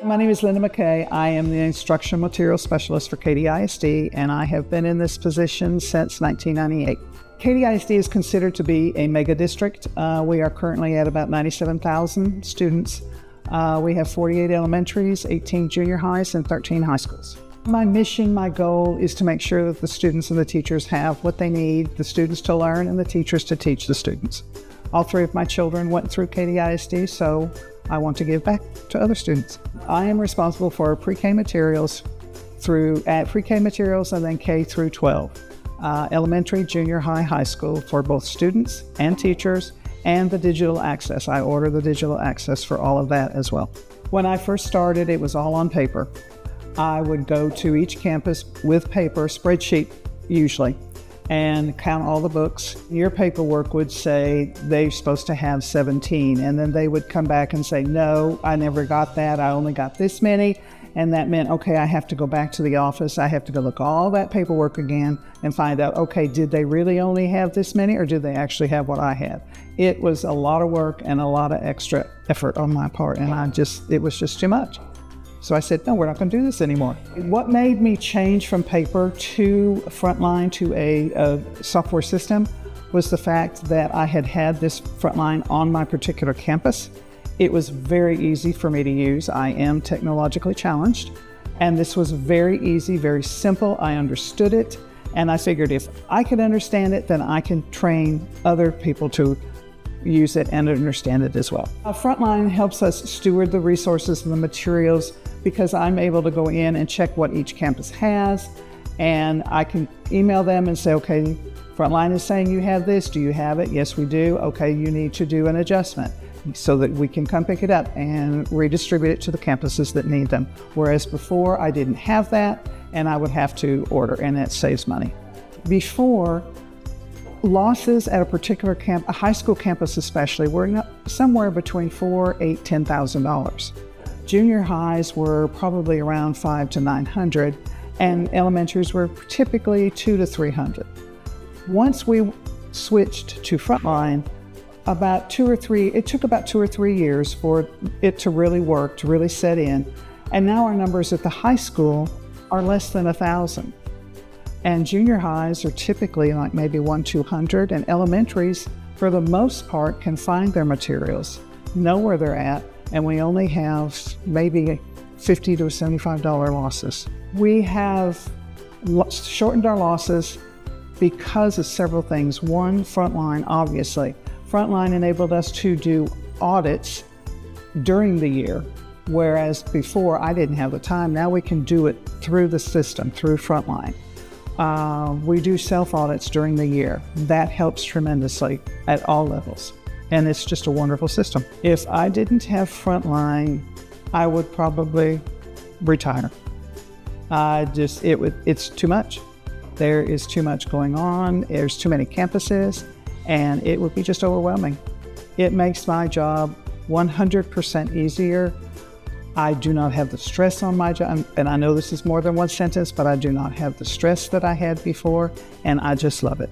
My name is Linda McKay. I am the Instructional Materials Specialist for Katy ISD, and I have been in this position since 1998. Katy ISD is considered to be a mega district. We are currently at about 97,000 students. We have 48 elementaries, 18 junior highs, and 13 high schools. My mission, my goal is to make sure that the students and the teachers have what they need, the students to learn and the teachers to teach the students. All three of my children went through Katy ISD, so I want to give back to other students. I am responsible for pre-K materials pre-K materials and then K through 12. Elementary, junior high, high school for both students and teachers, and the digital access. I order the digital access for all of that as well. When I first started, it was all on paper. I would go to each campus with paper, spreadsheet usually, and count all the books. Your paperwork would say they're supposed to have 17, and then they would come back and say, no, I never got that, I only got this many. And that meant, okay, I have to go back to the office, I have to go look all that paperwork again and find out, okay, did they really only have this many, or did they actually have what I had? It was a lot of work and a lot of extra effort on my part, and it was just too much. So I said, no, we're not going to do this anymore. What made me change from paper to Frontline to a software system was the fact that I had this Frontline on my particular campus. It was very easy for me to use. I am technologically challenged, and this was very easy, very simple. I understood it, and I figured if I could understand it, then I can train other people to use it and understand it as well. Frontline helps us steward the resources and the materials because I'm able to go in and check what each campus has, and I can email them and say, okay, Frontline is saying you have this, do you have it? Yes, we do. Okay, you need to do an adjustment so that we can come pick it up and redistribute it to the campuses that need them. Whereas before I didn't have that, and I would have to order, and that saves money. Before, losses at a particular a high school campus especially, were somewhere between $4,000, $8,000, $10,000. Junior highs were probably around $500 to $900, and elementaries were typically $200 to $300. Once we switched to Frontline, it took about 2 or 3 years for it to really work, to really set in, and now our numbers at the high school are less than 1,000. And junior highs are typically like maybe 100-200, and elementaries, for the most part, can find their materials, know where they're at, and we only have maybe $50 to $75 losses. We have shortened our losses because of several things. One, Frontline, obviously. Frontline enabled us to do audits during the year, whereas before I didn't have the time. Now we can do it through the system, through Frontline. We do self-audits during the year. That helps tremendously at all levels, and it's just a wonderful system. If I didn't have Frontline, I would probably retire. It's too much. There is too much going on. There's too many campuses, and it would be just overwhelming. It makes my job 100% easier. I do not have the stress on my job, and I know this is more than one sentence, but I do not have the stress that I had before, and I just love it.